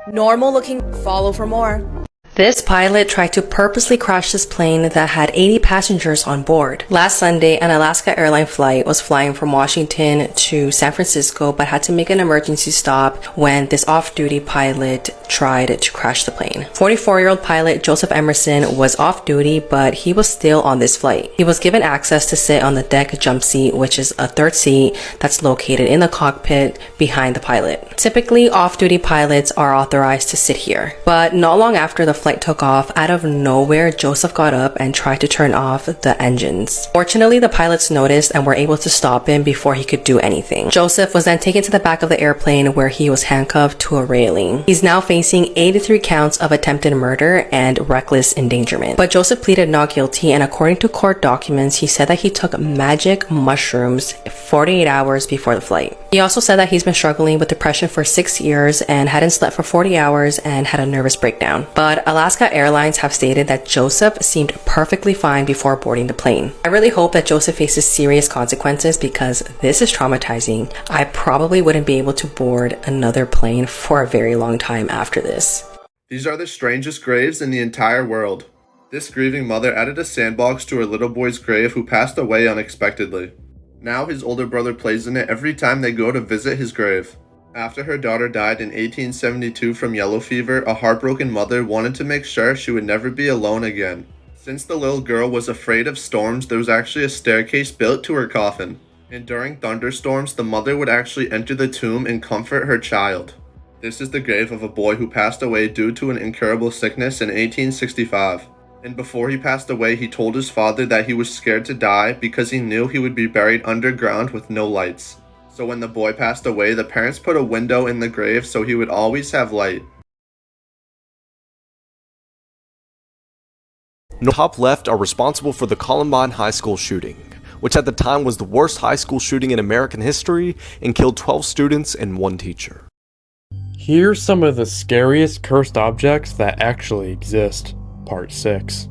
Normal looking, follow for more. This pilot tried to purposely crash this plane that had 80 passengers on board. Last Sunday, an Alaska airline flight was flying from Washington to San Francisco but had to make an emergency stop when this off-duty pilot tried to crash the plane. 44-year-old pilot Joseph Emerson was off-duty, but he was still on this flight. He was given access to sit on the deck jump seat, which is a third seat that's located in the cockpit behind the pilot. Typically, off-duty pilots are authorized to sit here, but not long after the flight took off, out of nowhere, Joseph got up and tried to turn off the engines. Fortunately, the pilots noticed and were able to stop him before he could do anything. Joseph was then taken to the back of the airplane where he was handcuffed to a railing. He's now facing 83 counts of attempted murder and reckless endangerment. But Joseph pleaded not guilty, and according to court documents, he said that he took magic mushrooms 48 hours before the flight. He also said that he's been struggling with depression for 6 years and hadn't slept for 40 hours and had a nervous breakdown. But Alaska Airlines have stated that Joseph seemed perfectly fine before boarding the plane. I really hope that Joseph faces serious consequences because this is traumatizing. I probably wouldn't be able to board another plane for a very long time after this. These are the strangest graves in the entire world. This grieving mother added a sandbox to her little boy's grave who passed away unexpectedly. Now his older brother plays in it every time they go to visit his grave. After her daughter died in 1872 from yellow fever, a heartbroken mother wanted to make sure she would never be alone again. Since the little girl was afraid of storms, there was actually a staircase built to her coffin. And during thunderstorms, the mother would actually enter the tomb and comfort her child. This is the grave of a boy who passed away due to an incurable sickness in 1865. And before he passed away, he told his father that he was scared to die because he knew he would be buried underground with no lights. So when the boy passed away, the parents put a window in the grave so he would always have light. Top left are responsible for the Columbine High School shooting, which at the time was the worst high school shooting in American history and killed 12 students and 1 teacher. Here's some of the scariest cursed objects that actually exist. Part 6.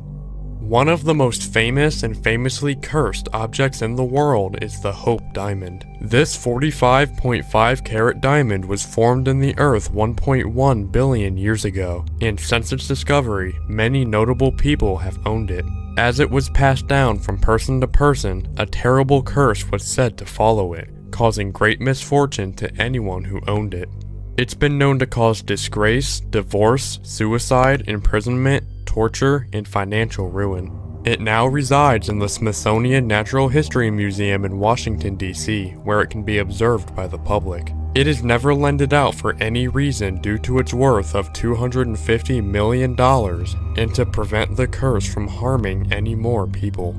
One of the most famous and famously cursed objects in the world is the Hope Diamond. This 45.5 carat diamond was formed in the earth 1.1 billion years ago, and since its discovery, many notable people have owned it. As it was passed down from person to person, a terrible curse was said to follow it, causing great misfortune to anyone who owned it. It's been known to cause disgrace, divorce, suicide, imprisonment, torture, and financial ruin. It now resides in the Smithsonian Natural History Museum in Washington, D.C., where it can be observed by the public. It is never lended out for any reason due to its worth of $250 million and to prevent the curse from harming any more people.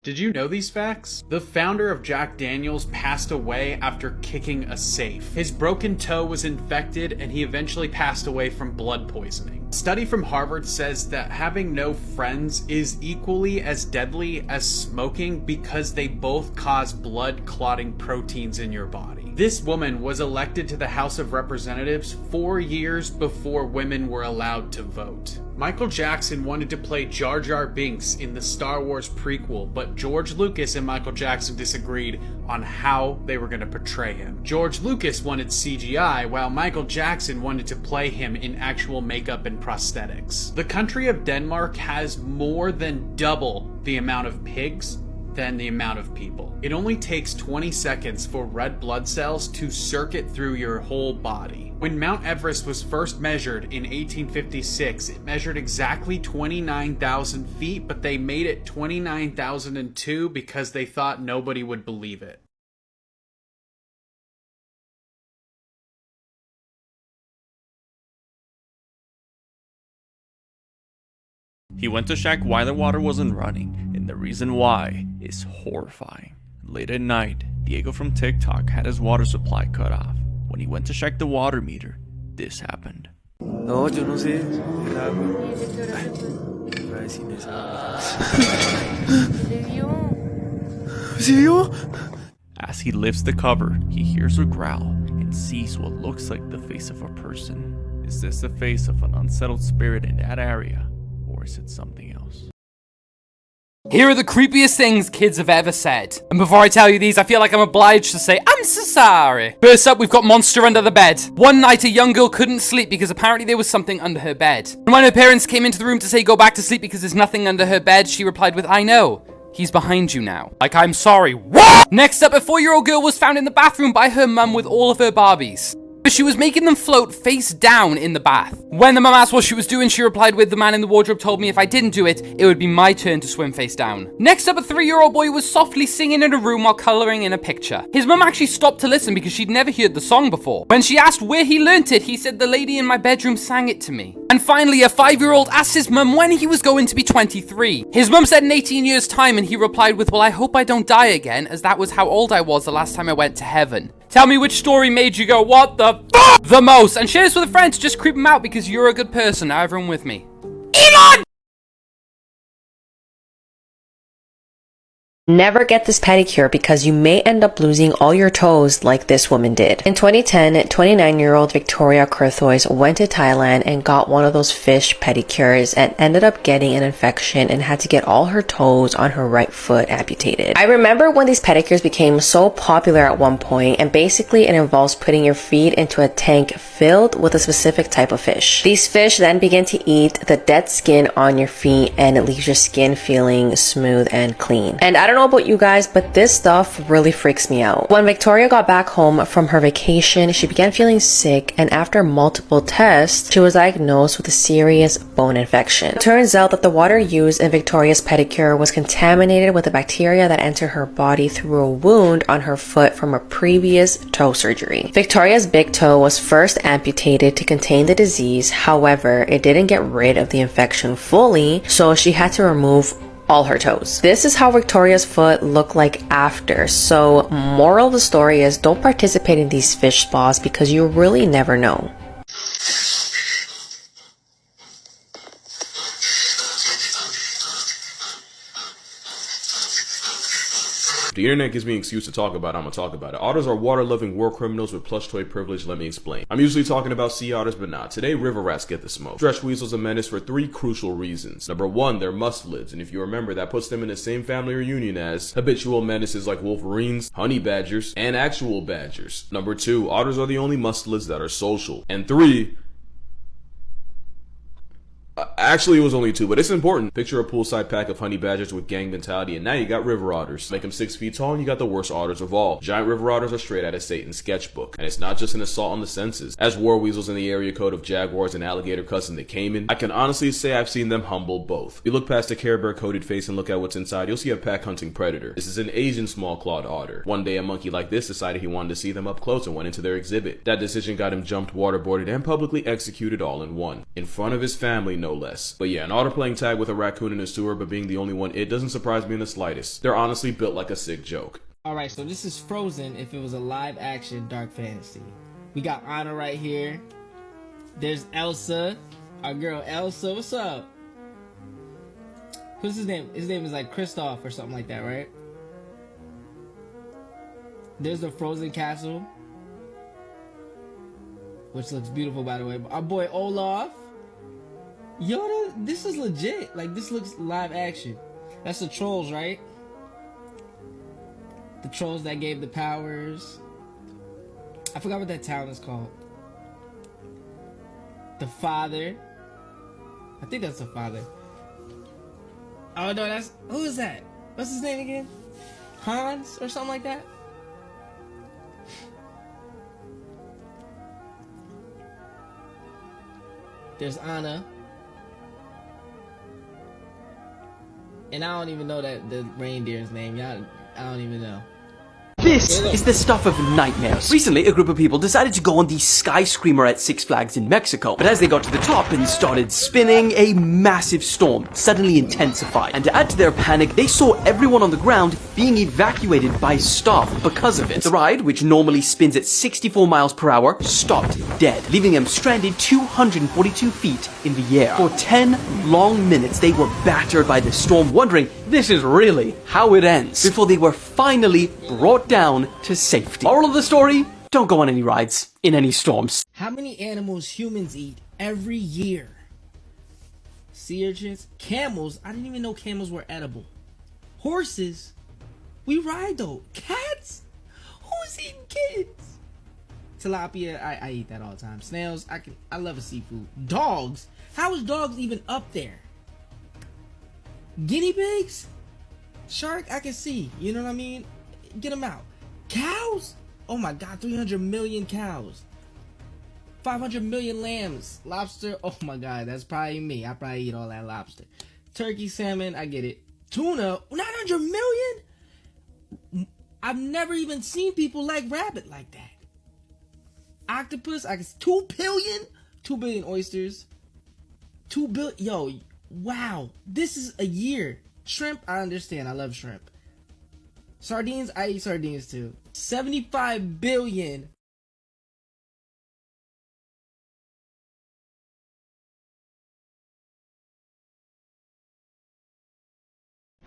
Did you know these facts? The founder of Jack Daniels passed away after kicking a safe. His broken toe was infected and he eventually passed away from blood poisoning. A study from Harvard says that having no friends is equally as deadly as smoking because they both cause blood clotting proteins in your body. This woman was elected to the House of Representatives 4 years before women were allowed to vote. Michael Jackson wanted to play Jar Jar Binks in the Star Wars prequel, but George Lucas and Michael Jackson disagreed on how they were going to portray him. George Lucas wanted CGI, while Michael Jackson wanted to play him in actual makeup and prosthetics. The country of Denmark has more than double the amount of pigs than the amount of people. It only takes 20 seconds for red blood cells to circuit through your whole body. When Mount Everest was first measured in 1856, it measured exactly 29,000 feet, but they made it 29,002 because they thought nobody would believe it. He went to check why the water wasn't running, and the reason why is horrifying. Late at night, Diego from TikTok had his water supply cut off. When he went to check the water meter, this happened. No, yo no sé el agua. Iba a decir eso. ¿Se vio? As he lifts the cover, he hears a growl and sees what looks like the face of a person. Is this the face of an unsettled spirit in that area, or is it something else? Here are the creepiest things kids have ever said. And before I tell you these, I feel like I'm obliged to say, I'm so sorry. First up, we've got monster under the bed. One night, a young girl couldn't sleep because apparently there was something under her bed. And when her parents came into the room to say go back to sleep because there's nothing under her bed, she replied with, I know. He's behind you now. Like, I'm sorry. What? Next up, a 4-year-old girl was found in the bathroom by her mum with all of her Barbies. But she was making them float face down in the bath. When the mum asked what she was doing, she replied with, the man in the wardrobe told me if I didn't do it, it would be my turn to swim face down. Next up, a 3-year-old boy was softly singing in a room while colouring in a picture. His mum actually stopped to listen because she'd never heard the song before. When she asked where he learnt it, he said the lady in my bedroom sang it to me. And finally, a 5-year-old asked his mum when he was going to be 23. His mum said in 18 years' time, and he replied with, well, I hope I don't die again, as that was how old I was the last time I went to heaven. Tell me which story made you go, what the f*** the most, and share this with a friend to just creep them out because you're a good person. Now everyone with me. Elon! Never get this pedicure because you may end up losing all your toes like this woman did. In 2010, 29-year-old Victoria Kurthois went to Thailand and got one of those fish pedicures and ended up getting an infection and had to get all her toes on her right foot amputated. I remember when these pedicures became so popular at one point, and basically it involves putting your feet into a tank filled with a specific type of fish. These fish then begin to eat the dead skin on your feet and it leaves your skin feeling smooth and clean. And I don't know about you guys, but this stuff really freaks me out. When Victoria got back home from her vacation, she began feeling sick, and after multiple tests, she was diagnosed with a serious bone infection. It turns out that the water used in Victoria's pedicure was contaminated with a bacteria that entered her body through a wound on her foot from a previous toe surgery. Victoria's big toe was first amputated to contain the disease. However, it didn't get rid of the infection fully, so she had to remove all her toes. This is how Victoria's foot looked like after. So moral of the story is don't participate in these fish spas because you really never know. The internet gives me an excuse to talk about it, I'm gonna talk about it. Otters are water-loving war criminals with plush toy privilege, let me explain. I'm usually talking about sea otters, but nah. Today, river rats get the smoke. Stretch weasels a menace for 3 crucial reasons. Number 1, they're mustelids, and if you remember, that puts them in the same family reunion as habitual menaces like wolverines, honey badgers, and actual badgers. Number 2, otters are the only mustelids that are social. And 3, actually, it was only 2, but it's important. Picture a poolside pack of honey badgers with gang mentality, and now you got river otters. Make them 6 feet tall, and you got the worst otters of all. Giant river otters are straight out of Satan's sketchbook, and it's not just an assault on the senses. As war weasels in the area code of jaguars and alligator cousin the caiman, I can honestly say I've seen them humble both. If you look past the Care Bear coated face and look at what's inside, you'll see a pack hunting predator. This is an Asian small clawed otter. One day, a monkey like this decided he wanted to see them up close and went into their exhibit. That decision got him jumped, waterboarded, and publicly executed all in one. In front of his family, no less. But yeah, an otter playing tag with a raccoon in a sewer but being the only one, it doesn't surprise me in the slightest. They're honestly built like a sick joke. Alright, so this is Frozen if it was a live action dark fantasy. We got Anna right here. There's Elsa. Our girl Elsa, what's up? What's his name? His name is like Kristoff or something like that, right? There's the Frozen Castle, which looks beautiful, by the way. Our boy Olaf. Yo, this is legit. Like, this looks live action. That's the trolls, right? The trolls that gave the powers. I forgot what that town is called. The father. I think that's the father. Oh, no, that's... Who is that? What's his name again? Hans or something like that? There's Anna. And I don't even know that the reindeer's name. Y'all, I don't even know. This is the stuff of nightmares. Recently, a group of people decided to go on the Sky Screamer at Six Flags in Mexico. But as they got to the top and started spinning, a massive storm suddenly intensified. And to add to their panic, they saw everyone on the ground being evacuated by staff because of it. The ride, which normally spins at 64 miles per hour, stopped dead, leaving them stranded 242 feet in the air. For 10 long minutes, they were battered by the storm, wondering, this is really how it ends, before they were finally brought down to safety. Moral of the story, don't go on any rides in any storms. How many animals humans eat every year? Sea urchins? Camels? I didn't even know camels were edible. Horses? We ride though. Cats? Who's eating kids? Tilapia, I eat that all the time. Snails, I love a seafood. Dogs? How is dogs even up there? Guinea pigs? Shark, I can see. You know what I mean? Get them out. Cows? Oh my god, 300 million cows. 500 million lambs. Lobster? Oh my god, that's probably me. I probably eat all that lobster. Turkey, salmon, I get it. Tuna? 900 million? I've never even seen people like rabbit like that. Octopus? I guess 2 billion? 2 billion oysters. 2 billion. Yo, wow. This is a year. Shrimp, I understand. I love shrimp. Sardines, I eat sardines too. 75 billion.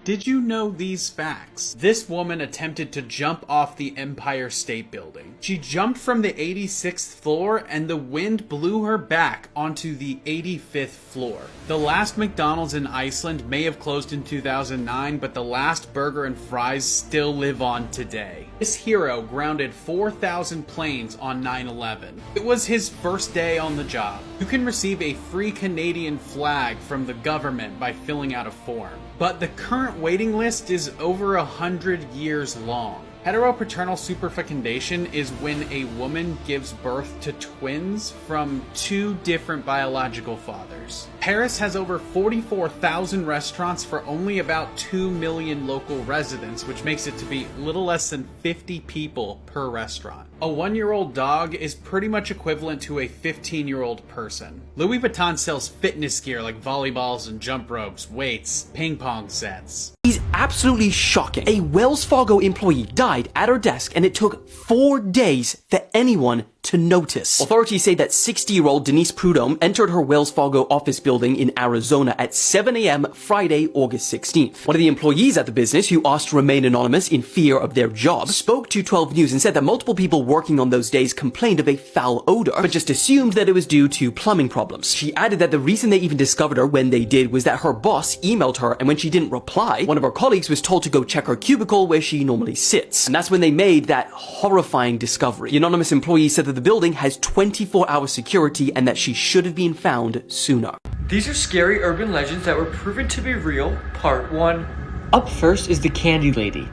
Did you know these facts? This woman attempted to jump off the Empire State Building. She jumped from the 86th floor and the wind blew her back onto the 85th floor. The last McDonald's in Iceland may have closed in 2009, but the last burger and fries still live on today. This hero grounded 4,000 planes on 9/11. It was his first day on the job. You can receive a free Canadian flag from the government by filling out a form. But the current waiting list is over 100 years long. Heteropaternal superfecundation is when a woman gives birth to twins from 2 different biological fathers. Paris has over 44,000 restaurants for only about 2 million local residents, which makes it to be little less than 50 people per restaurant. A 1-year-old dog is pretty much equivalent to a 15-year-old person. Louis Vuitton sells fitness gear like volleyballs and jump ropes, weights, ping pong sets. Is absolutely shocking. A Wells Fargo employee died at her desk and it took 4 days for anyone to notice. Authorities say that 60-year-old Denise Prudhomme entered her Wells Fargo office building in Arizona at 7 a.m. Friday, August 16th. One of the employees at the business, who asked to remain anonymous in fear of their job, spoke to 12 News and said that multiple people working on those days complained of a foul odor, but just assumed that it was due to plumbing problems. She added that the reason they even discovered her when they did was that her boss emailed her, and when she didn't reply, one of her colleagues was told to go check her cubicle where she normally sits. And that's when they made that horrifying discovery. The anonymous employee said that the building has 24-hour security and that she should have been found sooner. These are scary urban legends that were proven to be real, part 1. Up first is the Candy Lady.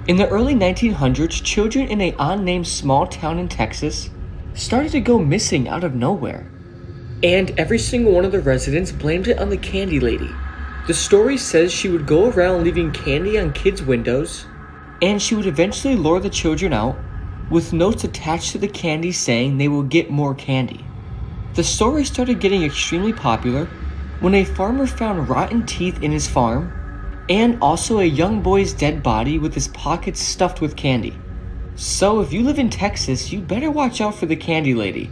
In the early 1900s, children in an unnamed small town in Texas started to go missing out of nowhere. And every single one of the residents blamed it on the Candy Lady. The story says she would go around leaving candy on kids' windows, and she would eventually lure the children out with notes attached to the candy saying they will get more candy. The story started getting extremely popular when a farmer found rotten teeth in his farm and also a young boy's dead body with his pockets stuffed with candy. So if you live in Texas, you better watch out for the Candy Lady.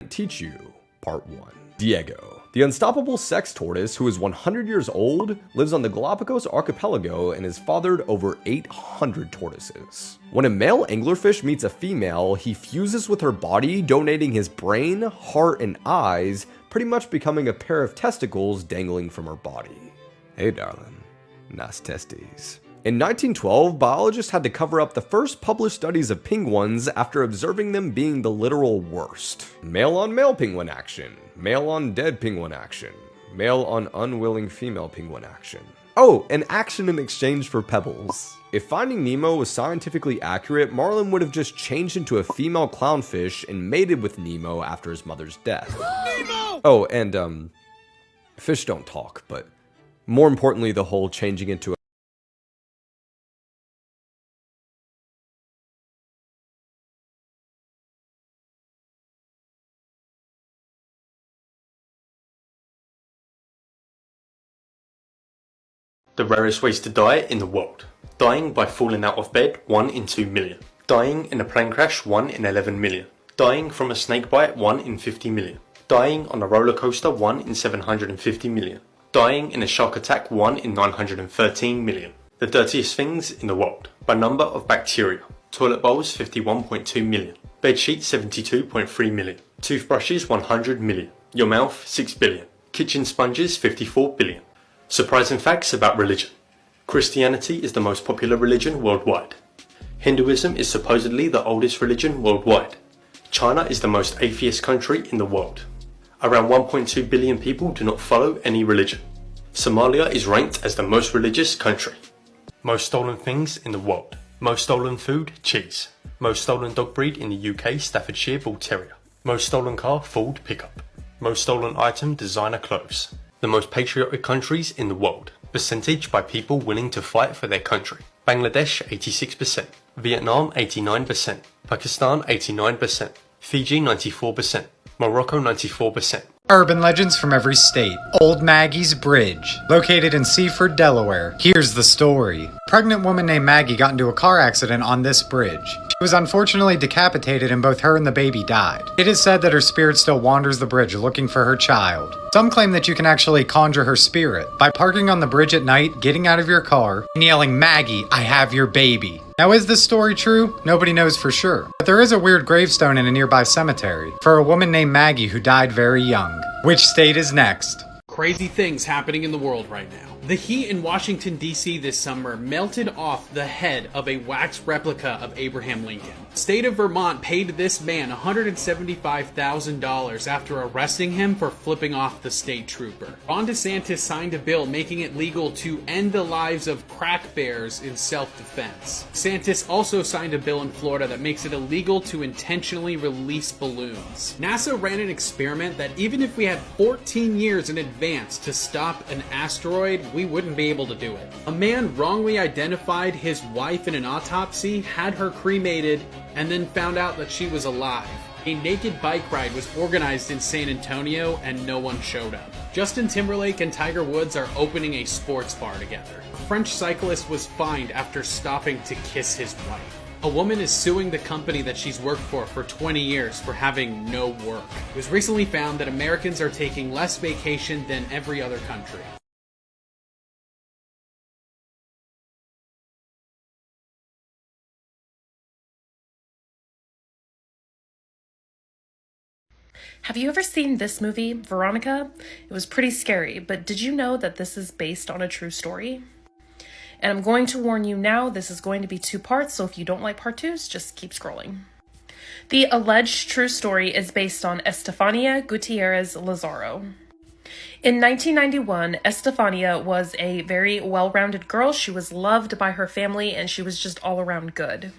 Teach you, Part 1. Diego, the unstoppable sex tortoise who is 100 years old, lives on the Galapagos archipelago and has fathered over 800 tortoises. When a male anglerfish meets a female, he fuses with her body, donating his brain, heart, and eyes, pretty much becoming a pair of testicles dangling from her body. Hey darling, nice testes. In 1912, biologists had to cover up the first published studies of penguins after observing them being the literal worst. Male on male penguin action, male on dead penguin action, male on unwilling female penguin action. Oh, and action in exchange for pebbles. If Finding Nemo was scientifically accurate, Marlin would have just changed into a female clownfish and mated with Nemo after his mother's death. Nemo! Oh, and fish don't talk, but more importantly, the whole changing into The rarest ways to die in the world. Dying by falling out of bed, 1 in 2 million. Dying in a plane crash, 1 in 11 million. Dying from a snake bite, 1 in 50 million. Dying on a roller coaster, 1 in 750 million. Dying in a shark attack, 1 in 913 million. The dirtiest things in the world. By number of bacteria. Toilet bowls, 51.2 million. Bed sheets, 72.3 million. Toothbrushes, 100 million. Your mouth, 6 billion. Kitchen sponges, 54 billion. Surprising facts about religion. Christianity is the most popular religion worldwide. Hinduism is supposedly the oldest religion worldwide. China is the most atheist country in the world. Around 1.2 billion people do not follow any religion. Somalia is ranked as the most religious country. Most stolen things in the world. Most stolen food, cheese. Most stolen dog breed in the UK, Staffordshire Bull Terrier. Most stolen car, Ford pickup. Most stolen item, designer clothes. The most patriotic countries in the world. Percentage by people willing to fight for their country. Bangladesh 86%. Vietnam 89%. Pakistan 89%. Fiji 94%. Morocco 94%. Urban legends from every state. Old Maggie's Bridge, located in Seaford, Delaware. Here's the story. A pregnant woman named Maggie got into a car accident on this bridge. She was unfortunately decapitated and both her and the baby died. It is said that her spirit still wanders the bridge looking for her child. Some claim that you can actually conjure her spirit by parking on the bridge at night, getting out of your car, and yelling, "Maggie, I have your baby." Now, is this story true? Nobody knows for sure. But there is a weird gravestone in a nearby cemetery for a woman named Maggie who died very young. Which state is next? Crazy things happening in the world right now. The heat in Washington, D.C. this summer melted off the head of a wax replica of Abraham Lincoln. State of Vermont paid this man $175,000 after arresting him for flipping off the state trooper. Ron DeSantis signed a bill making it legal to end the lives of crack bears in self-defense. DeSantis also signed a bill in Florida that makes it illegal to intentionally release balloons. NASA ran an experiment that even if we had 14 years in advance to stop an asteroid, we wouldn't be able to do it. A man wrongly identified his wife in an autopsy, had her cremated, and then found out that she was alive. A naked bike ride was organized in San Antonio and no one showed up. Justin Timberlake and Tiger Woods are opening a sports bar together. A French cyclist was fined after stopping to kiss his wife. A woman is suing the company that she's worked for 20 years for having no work. It was recently found that Americans are taking less vacation than every other country. Have you ever seen this movie, Veronica? It was pretty scary, but did you know that this is based on a true story? And I'm going to warn you now, this is going to be 2 parts, so if you don't like part 2s, just keep scrolling. The alleged true story is based on Estefania Gutierrez Lazaro. In 1991, Estefania was a very well-rounded girl. She was loved by her family, and she was just all around good.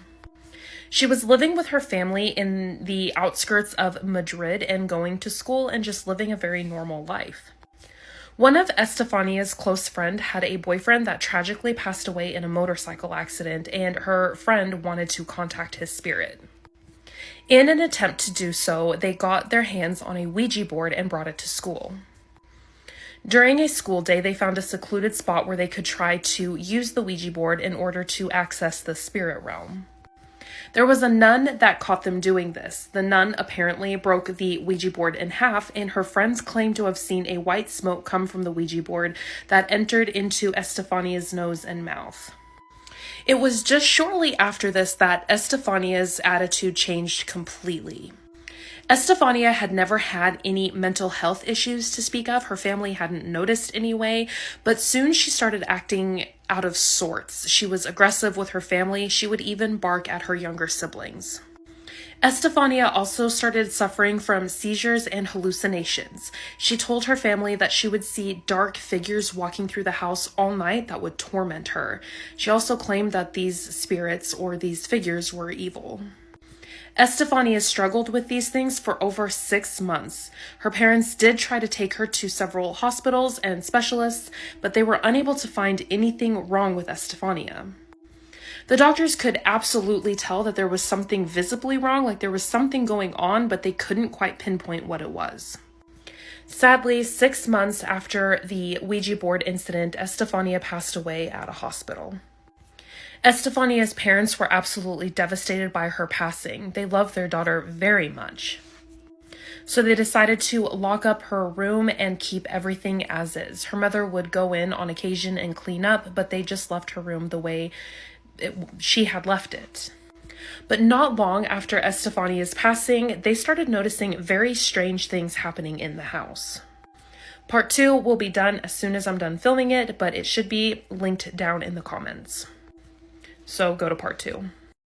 She was living with her family in the outskirts of Madrid and going to school and just living a very normal life. One of Estefania's close friends had a boyfriend that tragically passed away in a motorcycle accident, and her friend wanted to contact his spirit. In an attempt to do so, they got their hands on a Ouija board and brought it to school. During a school day, they found a secluded spot where they could try to use the Ouija board in order to access the spirit realm. There was a nun that caught them doing this. The nun apparently broke the Ouija board in half, and her friends claimed to have seen a white smoke come from the Ouija board that entered into Estefania's nose and mouth. It was just shortly after this that Estefania's attitude changed completely. Estefania had never had any mental health issues to speak of. Her family hadn't noticed anyway, but soon she started acting out of sorts. She was aggressive with her family. She would even bark at her younger siblings. Estefania also started suffering from seizures and hallucinations. She told her family that she would see dark figures walking through the house all night that would torment her. She also claimed that these spirits or these figures were evil. Estefania struggled with these things for over 6 months. Her parents did try to take her to several hospitals and specialists, but they were unable to find anything wrong with Estefania. The doctors could absolutely tell that there was something visibly wrong, like there was something going on, but they couldn't quite pinpoint what it was. Sadly, 6 months after the Ouija board incident, Estefania passed away at a hospital. Estefania's parents were absolutely devastated by her passing. They loved their daughter very much. So they decided to lock up her room and keep everything as is. Her mother would go in on occasion and clean up, but they just left her room the way she had left it. But not long after Estefania's passing, they started noticing very strange things happening in the house. Part 2 will be done as soon as I'm done filming it, but it should be linked down in the comments. So go to part 2.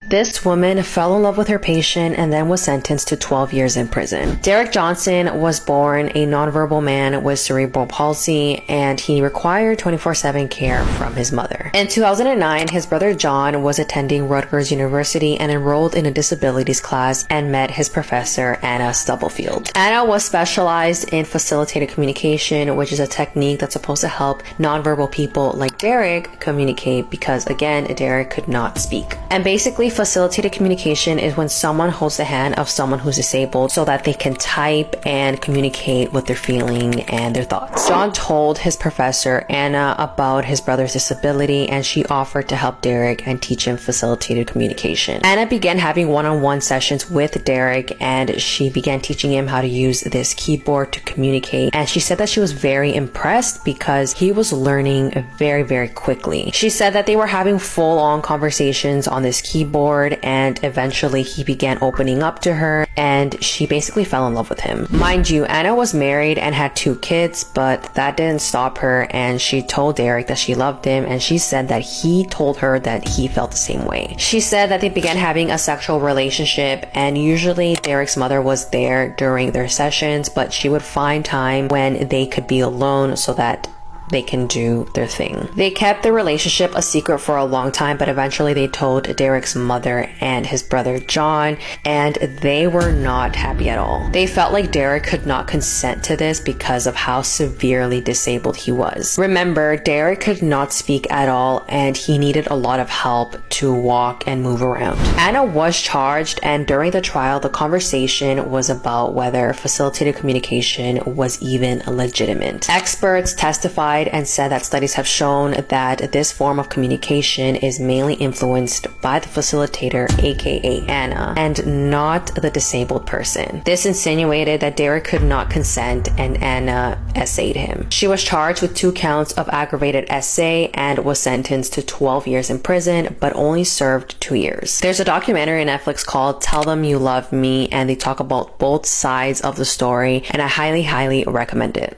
This woman fell in love with her patient and then was sentenced to 12 years in prison. Derek Johnson was born a nonverbal man with cerebral palsy, and he required 24/7 care from his mother. In 2009, his brother John was attending Rutgers University and enrolled in a disabilities class and met his professor, Anna Stubblefield. Anna was specialized in facilitated communication, which is a technique that's supposed to help nonverbal people like Derek communicate because, again, Derek could not speak. And basically, facilitated communication is when someone holds the hand of someone who's disabled so that they can type and communicate what they're feeling and their thoughts. John told his professor, Anna, about his brother's disability, and she offered to help Derek and teach him facilitated communication. Anna began having one-on-one sessions with Derek, and she began teaching him how to use this keyboard to communicate. And she said that she was very impressed because he was learning very, very quickly. She said that they were having full-on conversations on this keyboard, and eventually he began opening up to her, and she basically fell in love with him. Mind you, Anna was married and had 2 kids, but that didn't stop her, and she told Derek that she loved him, and she said that he told her that he felt the same way. She said that they began having a sexual relationship, and usually Derek's mother was there during their sessions, but she would find time when they could be alone so that they can do their thing. They kept the relationship a secret for a long time, but eventually they told Derek's mother and his brother John, and they were not happy at all. They felt like Derek could not consent to this because of how severely disabled he was. Remember, Derek could not speak at all, and he needed a lot of help to walk and move around. Anna was charged, and during the trial, the conversation was about whether facilitated communication was even legitimate. Experts testified and said that studies have shown that this form of communication is mainly influenced by the facilitator, aka Anna, and not the disabled person. This insinuated that Derek could not consent, and Anna essayed him. She was charged with 2 counts of aggravated essay and was sentenced to 12 years in prison, but only served 2 years. There's a documentary on Netflix called Tell Them You Love Me, and they talk about both sides of the story, and I highly, highly recommend it.